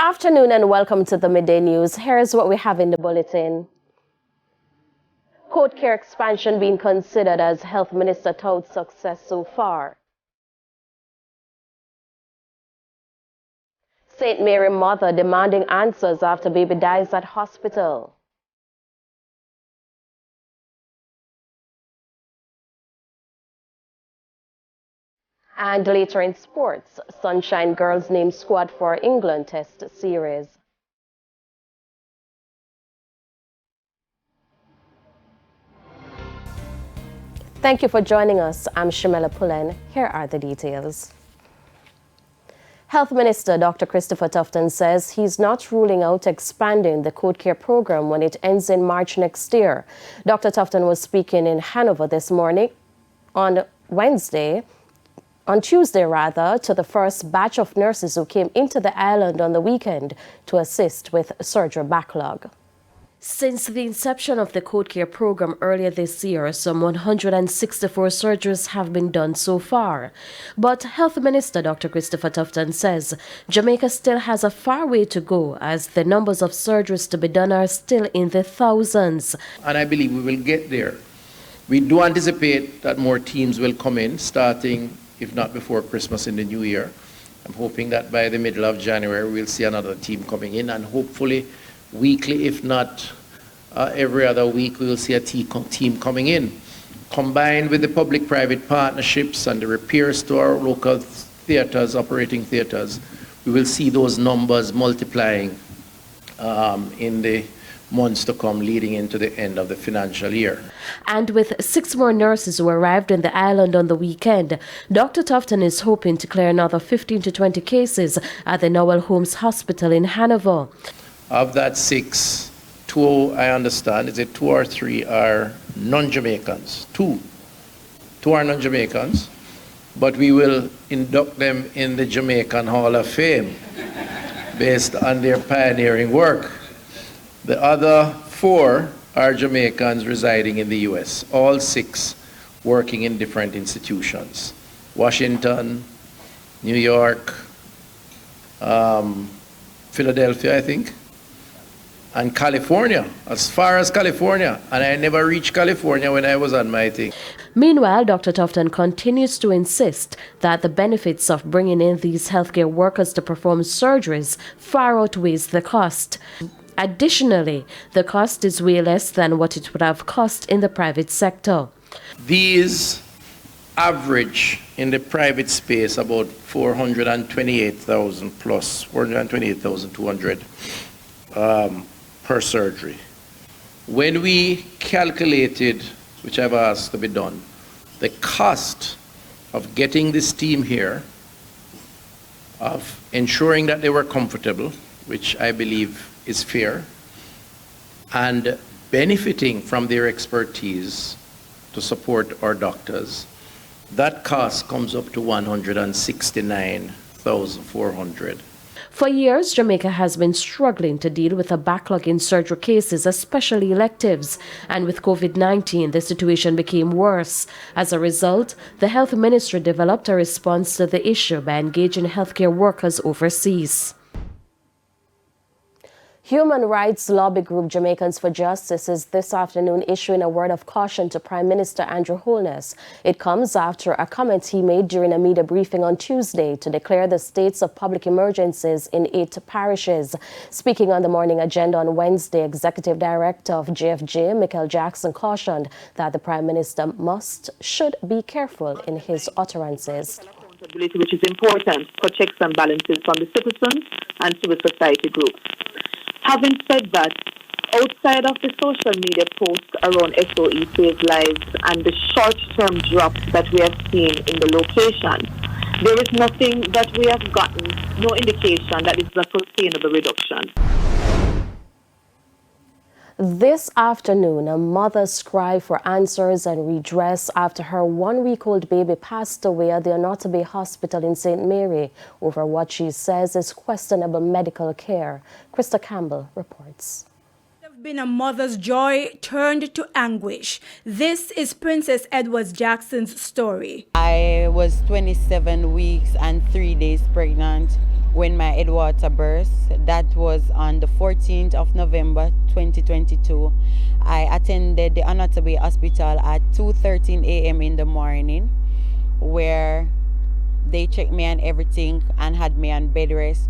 afternoon and welcome to the Midday News. Here's what we have in the bulletin. Court care expansion being considered as Health Minister touts success so far. St. Mary mother demanding answers after baby dies at hospital. And later in sports, Sunshine Girls named squad for England Test Series. Thank you for joining us. I'm Shamela Pullen. Here are the details. Health Minister Dr. Christopher Tufton says he's not ruling out expanding the Code Care program when it ends in March next year. Dr. Tufton was speaking in Hanover this morning on Tuesday, to the first batch of nurses who came into the island on the weekend to assist with surgery backlog. Since the inception of the Code Care program earlier this year, some 164 surgeries have been done so far. But Health Minister Dr. Christopher Tufton says Jamaica still has a far way to go as the numbers of surgeries to be done are still in the thousands. And I believe we will get there. We do anticipate that more teams will come in, starting, if not before Christmas, in the new year. I'm hoping that by the middle of January we'll see another team coming in, and hopefully weekly, if not every other week, we will see a team coming in. Combined with the public-private partnerships and the repairs to our local theatres, operating theatres, we will see those numbers multiplying in the months to come, leading into the end of the financial year. And with 6 more nurses who arrived in the island on the weekend, Dr. Tufton is hoping to clear another 15 to 20 cases at the Nowell Holmes Hospital in Hanover. Of that 6, 2, I understand, is it 2 or 3 are non-Jamaicans? 2 are non-Jamaicans, but we will induct them in the Jamaican Hall of Fame based on their pioneering work. The other 4 are Jamaicans residing in the U.S., all 6 working in different institutions. Washington, New York, Philadelphia, I think, and California, as far as California. And I never reached California when I was on my thing. Meanwhile, Dr. Tufton continues to insist that the benefits of bringing in these healthcare workers to perform surgeries far outweighs the cost. Additionally, the cost is way less than what it would have cost in the private sector. These average in the private space about 428,000 plus, 428,200 per surgery. When we calculated, which I've asked to be done, the cost of getting this team here, of ensuring that they were comfortable, which I believe is fair, and benefiting from their expertise to support our doctors, that cost comes up to $169,400. For years, Jamaica has been struggling to deal with a backlog in surgery cases, especially electives. And with COVID-19, the situation became worse. As a result, the Health Ministry developed a response to the issue by engaging healthcare workers overseas. Human rights lobby group Jamaicans for Justice is this afternoon issuing a word of caution to Prime Minister Andrew Holness. It comes after a comment he made during a media briefing on Tuesday to declare the states of public emergencies in 8 parishes. Speaking on the morning agenda on Wednesday, Executive Director of JFJ, Michael Jackson, cautioned that the Prime Minister should be careful in his utterances. Accountability, which is important for checks and balances from the citizens and civil society groups. Having said that, outside of the social media posts around SOE Save Lives and the short-term drops that we have seen in the location, there is nothing that we have gotten, no indication that it's a sustainable reduction. This afternoon, a mother's cry for answers and redress after her 1-week-old baby passed away at the Onotabe Hospital in St. Mary over what she says is questionable medical care. Krista Campbell reports. Been a mother's joy turned to anguish. This is Princess Edwards Jackson's story. I was 27 weeks and 3 days pregnant when my Edwata burst. That was on the 14th of November 2022. I attended the Anatomy Hospital at 2:13 a.m. in the morning, where they checked me and everything and had me on bed rest.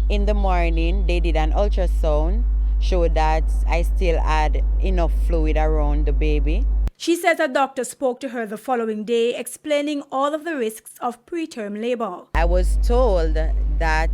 In the morning, they did an ultrasound, showed that I still had enough fluid around the baby. She says a doctor spoke to her the following day, explaining all of the risks of preterm labor. I was told that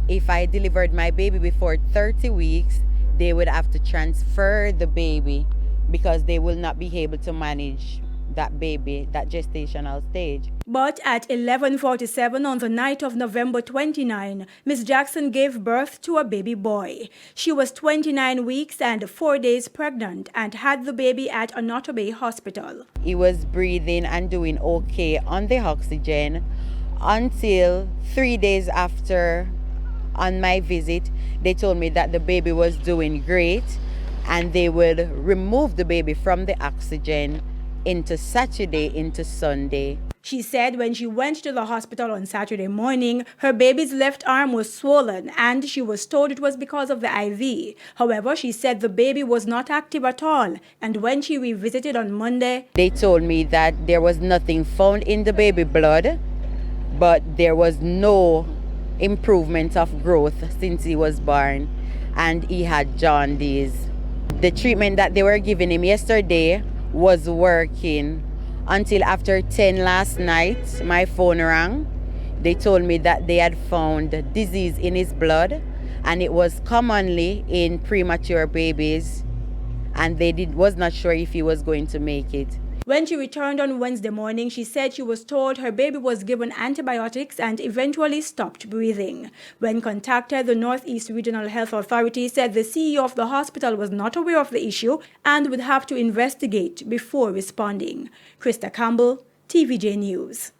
if I delivered my baby before 30 weeks, they would have to transfer the baby because they will not be able to manage that baby, that gestational stage. But at 11:47 on the night of November 29, Ms. Jackson gave birth to a baby boy. She was 29 weeks and 4 days pregnant and had the baby at Onoto Bay Hospital. He was breathing and doing okay on the oxygen until 3 days after, on my visit, they told me that the baby was doing great and they would remove the baby from the oxygen into Saturday, into Sunday. She said when she went to the hospital on Saturday morning, her baby's left arm was swollen and she was told it was because of the IV. However, she said the baby was not active at all, and when she revisited on Monday, they told me that there was nothing found in the baby blood, but there was no improvement of growth since he was born, and he had jaundice. The treatment that they were giving him yesterday was working until after 10 last night. My phone rang. They told me that they had found disease in his blood, and it was commonly in premature babies, and was not sure if he was going to make it. When she returned on Wednesday morning, she said she was told her baby was given antibiotics and eventually stopped breathing. When contacted, the Northeast Regional Health Authority said the CEO of the hospital was not aware of the issue and would have to investigate before responding. Krista Campbell, TVJ News.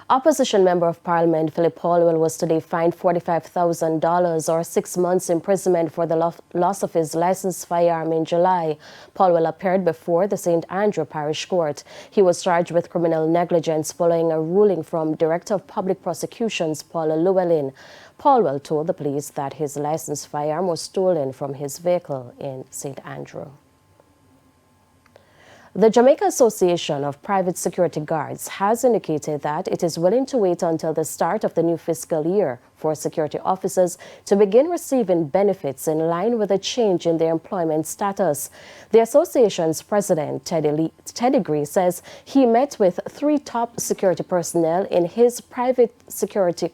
Opposition Member of Parliament Phillip Paulwell was today fined $45,000 or 6 months imprisonment for the loss of his licensed firearm in July. Paulwell appeared before the St. Andrew Parish Court. He was charged with criminal negligence following a ruling from Director of Public Prosecutions Paula Llewellyn. Paulwell told the police that his licensed firearm was stolen from his vehicle in St. Andrew. The Jamaica Association of Private Security Guards has indicated that it is willing to wait until the start of the new fiscal year for security officers to begin receiving benefits in line with a change in their employment status. The association's president, Teddy Gray, says he met with 3 top security personnel in his private security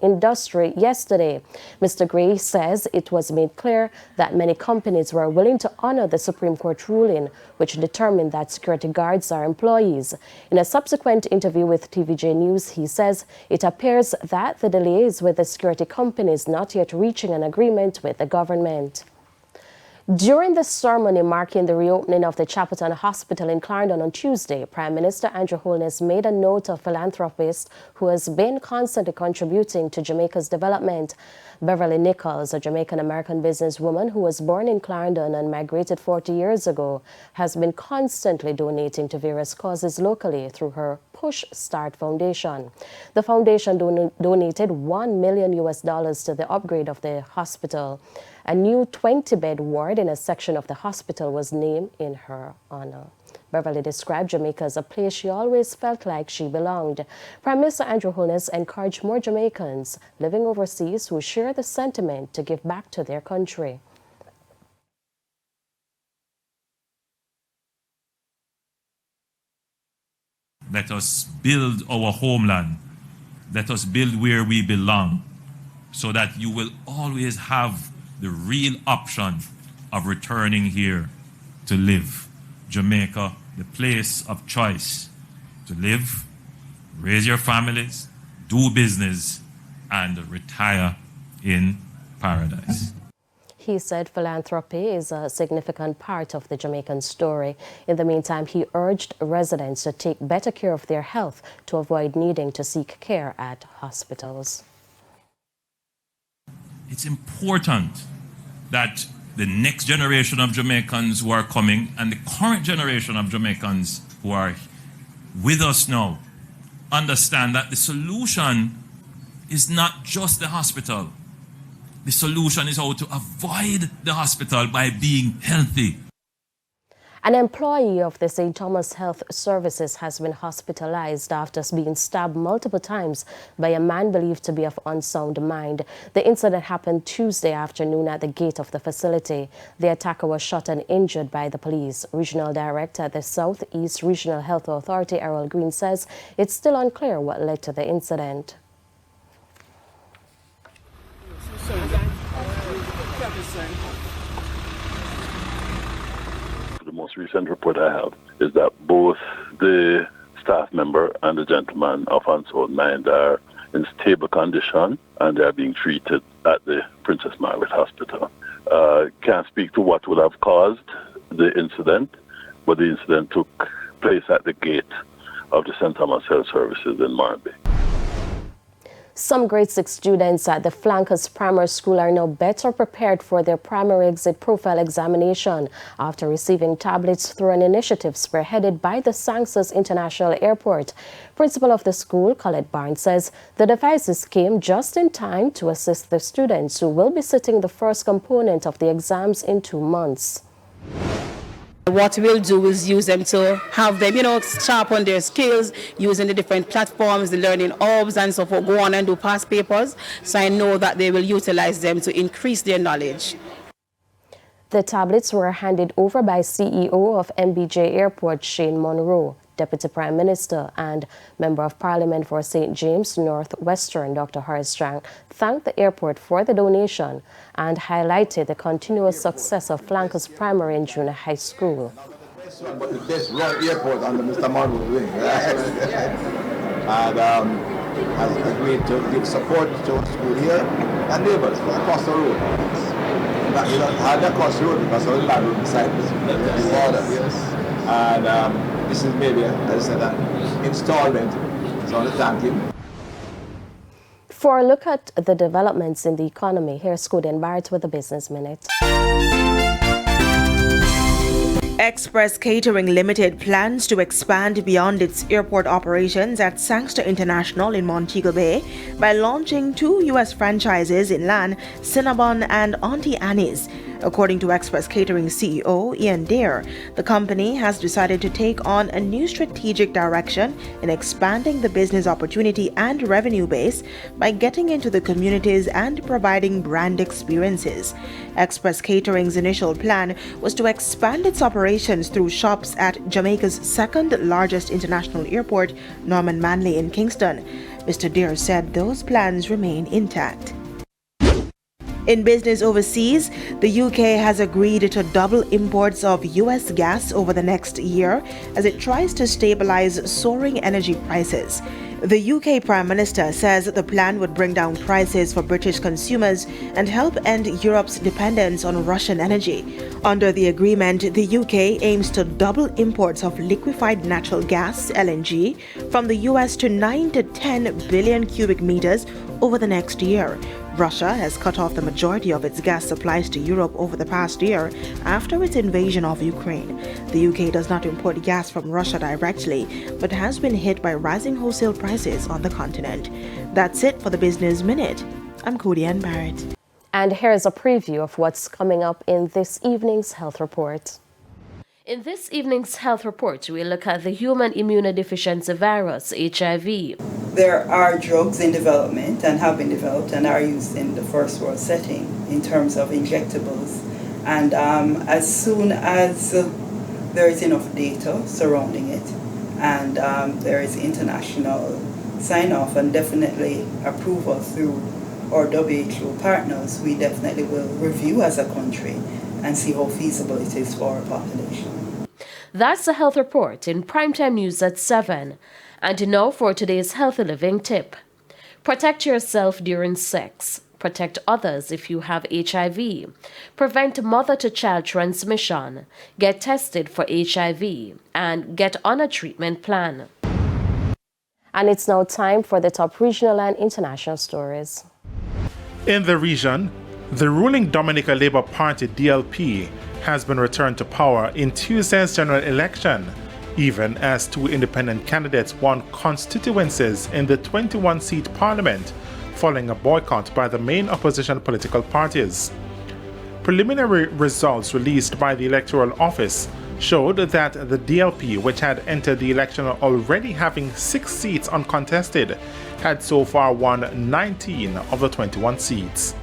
industry yesterday. Mr. Gray says it was made clear that many companies were willing to honor the Supreme Court ruling, which determined that security guards are employees. In a subsequent interview with TVJ News, he says it appears that the delay is with the security companies not yet reaching an agreement with the government. During the ceremony marking the reopening of the Chapelton Hospital in Clarendon on Tuesday, Prime Minister Andrew Holness made a note of philanthropist who has been constantly contributing to Jamaica's development. Beverly Nichols, a Jamaican-American businesswoman who was born in Clarendon and migrated 40 years ago, has been constantly donating to various causes locally through her Push Start Foundation. The foundation donated $1 million to the upgrade of the hospital. A new 20-bed ward in a section of the hospital was named in her honor. Beverly described Jamaica as a place she always felt like she belonged. Prime Minister Andrew Holness encouraged more Jamaicans living overseas who share the sentiment to give back to their country. Let us build our homeland. Let us build where we belong, so that you will always have the real option of returning here to live. Jamaica, the place of choice to live, raise your families, do business, and retire in paradise. He said philanthropy is a significant part of the Jamaican story. In the meantime, he urged residents to take better care of their health to avoid needing to seek care at hospitals. It's important that the next generation of Jamaicans who are coming and the current generation of Jamaicans who are with us now understand that the solution is not just the hospital. The solution is how to avoid the hospital by being healthy. An employee of the St. Thomas Health Services has been hospitalized after being stabbed multiple times by a man believed to be of unsound mind. The incident happened Tuesday afternoon at the gate of the facility. The attacker was shot and injured by the police. Regional Director at the Southeast Regional Health Authority, Errol Green, says it's still unclear what led to the incident. The most recent report I have is that both the staff member and the gentleman of unsound mind are in stable condition and they are being treated at the Princess Margaret Hospital. Can't speak to what would have caused the incident, but the incident took place at the gate of the St. Thomas Health Services in Marby. Some grade 6 students at the Flankers Primary School are now better prepared for their primary exit profile examination after receiving tablets through an initiative spearheaded by the Sanctus International Airport. Principal of the school, Colette Barnes, says the devices came just in time to assist the students who will be sitting the first component of the exams in 2 months. What we'll do is use them to have them, sharpen their skills using the different platforms, the learning hubs and so forth, go on and do past papers. So I know that they will utilize them to increase their knowledge. The tablets were handed over by CEO of MBJ Airport, Shane Monroe. Deputy Prime Minister and Member of Parliament for St. James Northwestern, Dr. Horace Strang, thanked the airport for the donation and highlighted the continuous success of Flankers Primary and Junior High School. But the best run airport under Mr. Monroe wing. And has agreed to give support to our school here and neighbors across the road. You don't have that across the road because of the land road beside the border. And this is maybe, as I said, an installment. So I want to thank him. For a look at the developments in the economy, here's Cody Barrett with the Business Minute. Express Catering Limited plans to expand beyond its airport operations at Sangster International in Montego Bay by launching 2 U.S. franchises in LAN, Cinnabon and Auntie Annie's. According to Express Catering CEO Ian Dare, the company has decided to take on a new strategic direction in expanding the business opportunity and revenue base by getting into the communities and providing brand experiences. Express Catering's initial plan was to expand its operations through shops at Jamaica's second largest international airport, Norman Manley in Kingston. Mr. Dare said those plans remain intact. In business overseas, the UK has agreed to double imports of US gas over the next year as it tries to stabilize soaring energy prices. The UK Prime Minister says the plan would bring down prices for British consumers and help end Europe's dependence on Russian energy. Under the agreement, the UK aims to double imports of liquefied natural gas, LNG, from the US to 9 to 10 billion cubic meters over the next year. Russia has cut off the majority of its gas supplies to Europe over the past year after its invasion of Ukraine. The UK does not import gas from Russia directly, but has been hit by rising wholesale prices on the continent. That's it for the Business Minute. I'm Cody Ann Barrett. And here's a preview of what's coming up in this evening's health report. In this evening's health report, we look at the human immunodeficiency virus, HIV. There are drugs in development and have been developed and are used in the first world setting in terms of injectables. And as soon as there is enough data surrounding it and there is international sign-off and definitely approval through our WHO partners, we definitely will review as a country and see how feasible it is for our population. That's the health report in Primetime News at 7. And now for today's healthy living tip. Protect yourself during sex. Protect others if you have HIV. Prevent mother-to-child transmission. Get tested for HIV. And get on a treatment plan. And it's now time for the top regional and international stories. In the region, the ruling Dominica Labour Party DLP has been returned to power in Tuesday's general election, even as 2 independent candidates won constituencies in the 21-seat parliament following a boycott by the main opposition political parties. Preliminary results released by the Electoral Office showed that the DLP, which had entered the election already having 6 seats uncontested, had so far won 19 of the 21 seats.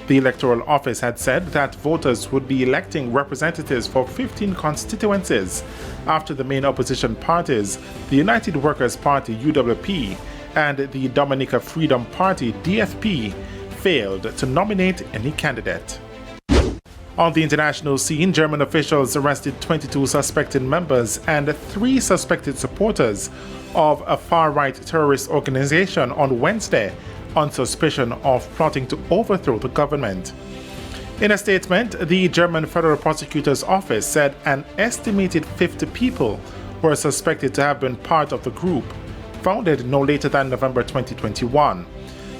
The Electoral Office had said that voters would be electing representatives for 15 constituencies after the main opposition parties, the United Workers' Party UWP and the Dominica Freedom Party DFP, failed to nominate any candidate. On the international scene, German officials arrested 22 suspected members and 3 suspected supporters of a far-right terrorist organization on Wednesday on suspicion of plotting to overthrow the government. In a statement, the German Federal Prosecutor's Office said an estimated 50 people were suspected to have been part of the group, founded no later than November 2021.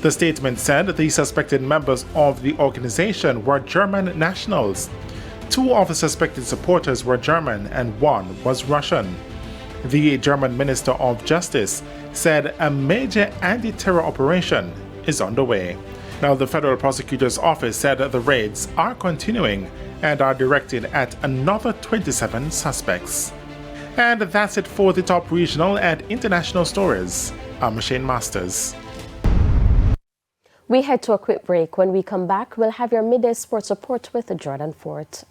The statement said the suspected members of the organization were German nationals. 2 of the suspected supporters were German and 1 was Russian. The German Minister of Justice said a major anti-terror operation is underway. Now, the Federal Prosecutor's Office said the raids are continuing and are directed at another 27 suspects. And that's it for the top regional and international stories. I'm Shane Masters. We head to a quick break. When we come back, we'll have your midday sports report with Jordan Fort.